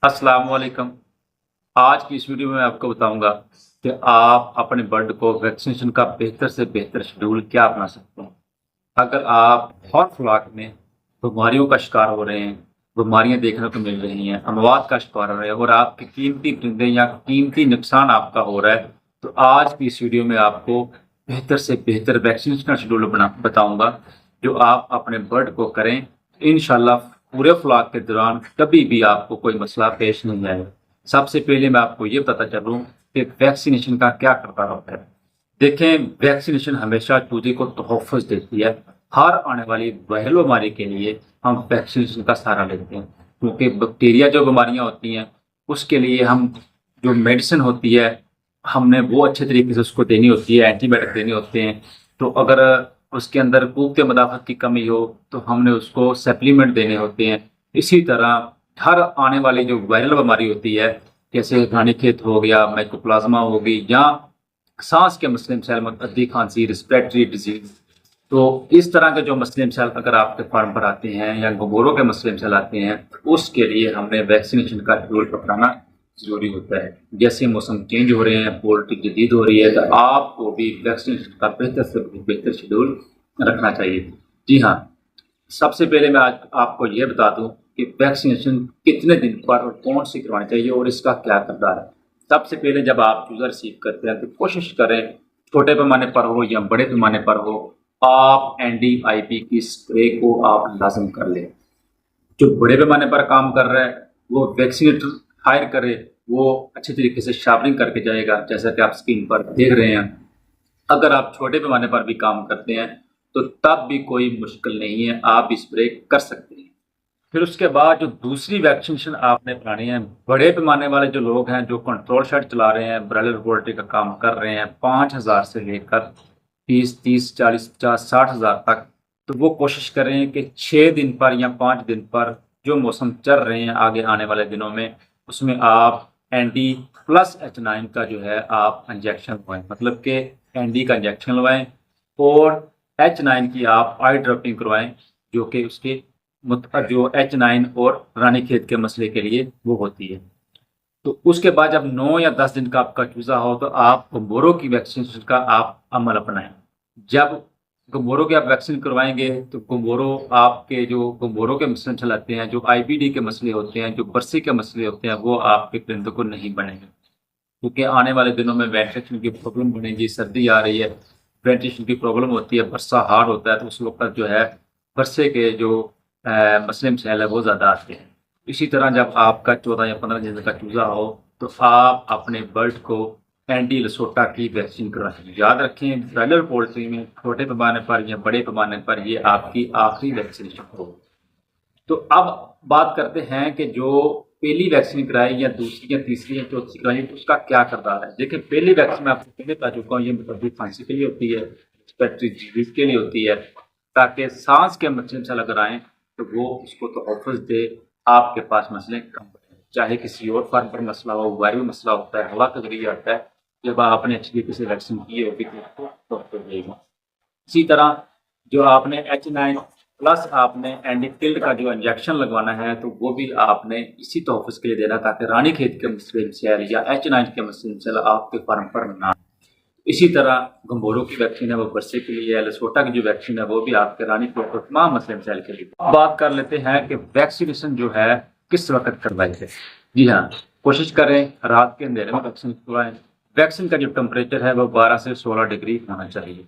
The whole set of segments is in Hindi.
अस्सलाम वालेकुम। आज की इस वीडियो में मैं आपको बताऊंगा कि आप अपने बर्ड को वैक्सीनेशन का बेहतर से बेहतर शेड्यूल क्या अपना सकते हैं। अगर आप हर फ्लॉक में बीमारियों का शिकार हो रहे हैं, बीमारियां देखने को मिल रही हैं, अमवात का शिकार हो रहे हैं और आपके कीमती परिंदे या कीमती नुकसान आपका हो रहा है, तो आज की इस वीडियो में आपको बेहतर से बेहतर वैक्सीनेशन का शेड्यूल बताऊंगा जो आप अपने बर्ड को करें। इंशाल्लाह पूरे फ्लॉक के दौरान कभी भी आपको कोई मसला पेश नहीं आएगा। सबसे पहले मैं आपको ये बताता चलूँ कि वैक्सीनेशन का क्या करता होता है। देखें, वैक्सीनेशन हमेशा चूजे को तहफ़्फ़ुज़ देती है। हर आने वाली वायरल बीमारी के लिए हम वैक्सीनेशन का सहारा लेते हैं, क्योंकि बैक्टीरिया जो बीमारियां होती हैं उसके लिए हम जो मेडिसिन होती है हमने वो अच्छे तरीके से उसको देनी होती है, एंटीबायोटिक देने होते हैं। तो अगर उसके अंदर क़ुव्वत मुदाफ़अत की कमी हो तो हमने उसको सप्लीमेंट देने होते हैं। इसी तरह हर आने वाली जो वायरल बीमारी होती है, जैसे रानीखेत हो गया, माइकोप्लाज्मा हो गई या सांस के मसले मसाइल, अद्दी खांसी, रिस्पिरेटरी डिजीज, तो इस तरह के जो मसले मसाइल अगर आपके फार्म पर आते हैं या गोबरों के मसले मसाइल आते हैं, उसके लिए हमने वैक्सीनेशन का शेड्यूल अपनाना जरूरी होता है। जैसे मौसम चेंज हो रहे हैं, पोल्ट्री जदीद हो रही है, तो आपको भी वैक्सीनेशन का बेहतर से बेहतर शेड्यूल रखना चाहिए। जी हाँ, सबसे पहले मैं आज आपको ये बता दूं कि वैक्सीनेशन कितने दिन पर और कौन सी करवानी चाहिए और इसका क्या किरदार है। सबसे पहले जब आप चूजा रिसीव करते हैं तो कोशिश करें, छोटे पैमाने पर हो या बड़े पैमाने पर हो, आप NDIP की स्प्रे को आप लाजम कर लें। जो बड़े पैमाने पर काम कर रहा है वो वैक्सीनेटर हायर करे, वो अच्छे तरीके से शावरिंग करके जाएगा, जैसा कि आप स्क्रीन पर देख रहे हैं। अगर आप छोटे पैमाने पर भी काम करते हैं तो तब भी कोई मुश्किल नहीं है, आप स्प्रे कर सकते हैं। फिर उसके बाद जो दूसरी वैक्सीनेशन आपने करानी है, बड़े पैमाने वाले जो लोग हैं जो कंट्रोल शेड चला रहे हैं, ब्रॉयलर पोल्ट्री का काम कर रहे हैं, 5,000 से लेकर 20, 30, 40, 50, 60,000 तक, तो वो कोशिश करें कि 6 दिन पर या 5 दिन पर जो मौसम चल रहे हैं आगे आने वाले दिनों में, उसमें आप ND+H9 का जो है आप इंजेक्शन लगवाएं, मतलब कि ND का इंजेक्शन लगवाएं और H9 की आप आई ड्रॉपिंग करवाएं, जो कि उसके जो H9 और रानीखेत के मसले के लिए वो होती है। तो उसके बाद जब 9 या 10 दिन का आपका चूजा हो तो आप गंबोरों की वैक्सीनेशन का आप अमल अपनाएं। जब गंबोरों की आप वैक्सीन करवाएंगे तो आपके जो गंबोरों के मसले चलाते हैं, जो IBD के मसले होते हैं, जो बरसी के मसले होते हैं, वो आपके परिंदों को नहीं बनेंगे, क्योंकि आने वाले दिनों में वेंटिलेशन की प्रॉब्लम बनेगी। सर्दी आ रही है, वेंटिलेशन की प्रॉब्लम होती है, बरसा हार्ड होता है, तो उस वक्त जो है बरसे के जो मसले मसाइल है वो ज़्यादा आते हैं। इसी तरह जब आपका 14 या 15 दिन का चूजा हो तो आप अपने बर्ड को एंटी-लसोटा की वैक्सीन करवाएं। याद रखें, ब्रॉयलर पोल्ट्री में छोटे पैमाने पर या बड़े पैमाने पर ये आपकी आखिरी वैक्सीनेशन हो। तो अब बात करते हैं कि जो पहली वैक्सीन कराई या दूसरी या तीसरी या चौथी कराई, उसका क्या करदार है। देखिए, पहली वैक्सीन मैं आपको पहले बता चुका हूँ, ये मतलब खांसी के लिए होती है, रेस्पिरेटरी डिजीज के लिए होती है, ताकि सांस के मसले से अगर आए तो वो उसको तहफ़्फ़ुज़ दे, आपके पास मसले कम बने। चाहे किसी और फार्म पर मसला हो, वायरल मसला होता है, हवा का जरिए आता है, जब आपने अच्छी तरीके से वैक्सीन की होगी तो उसको तहफ़्फ़ुज़ देगा। इसी तरह जो आपने H9+ आपने एंटीकिल्ड का जो इंजेक्शन लगवाना है, तो वो भी आपने इसी तहफ़्फ़ुज़ के लिए देना, ताकि रानीखेत के मसले मसाइल या H9 के मसले मसाइल आपके फार्म पर ना। इसी तरह गंबोरों की वैक्सीन है वो बरसे के लिए है, लसोटा की जो वैक्सीन है वो भी आपके रानीखेत और तमाम मसले मसाइल के लिए। बात कर लेते हैं कि वैक्सीनेशन जो है किस वक्त करवाई जाए। जी हाँ, कोशिश करें रात के अंधेरे में वैक्सीन करवाएं। वैक्सीन का जो टेम्परेचर है वो 12 से 16 डिग्री होना चाहिए।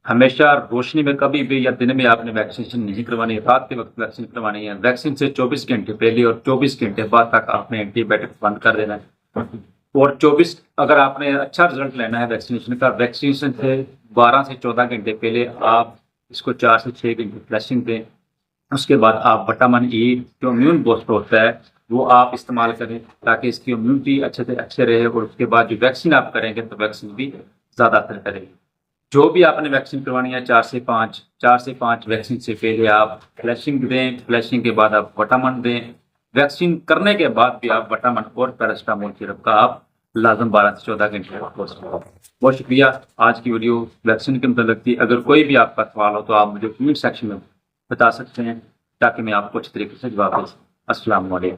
हमेशा रोशनी में कभी भी या दिन में आपने वैक्सीनेशन नहीं करवानी है, रात के वक्त वैक्सीन करवानी है। वैक्सीन से 24 घंटे पहले और 24 घंटे बाद तक आपने एंटीबायोटिक बंद कर देना है। और 24 अगर आपने अच्छा रिजल्ट लेना है वैक्सीनेशन का, वैक्सीनेशन से 12 से 14 घंटे पहले आप इसको 4 से 6 घंटे फ्लैशिंग दें। उसके बाद आप विटामिन E जो इम्यून बूस्टर होता है वो आप इस्तेमाल करें, ताकि इसकी इम्यूनिटी अच्छे रहे, और उसके बाद जो वैक्सीन आप करेंगे तो वैक्सीन भी ज़्यादा असर करेगी। जो भी आपने वैक्सीन करवानी है 4 से 5 वैक्सीन से पहले आप फ्लैशिंग दें, फ्लैशिंग के बाद आप विटामिन दें, वैक्सीन करने के बाद भी आप विटामिन और पैरासिटामोल सिरप का आप लाजम 12 से 14 घंटे बहुत शुक्रिया। आज की वीडियो वैक्सीन के मतलब थी। अगर कोई भी आपका सवाल हो तो आप मुझे कमेंट सेक्शन में बता सकते हैं, ताकि मैं आपको अच्छे तरीके से जवाब दे सकूं। अस्सलाम वालेकुम।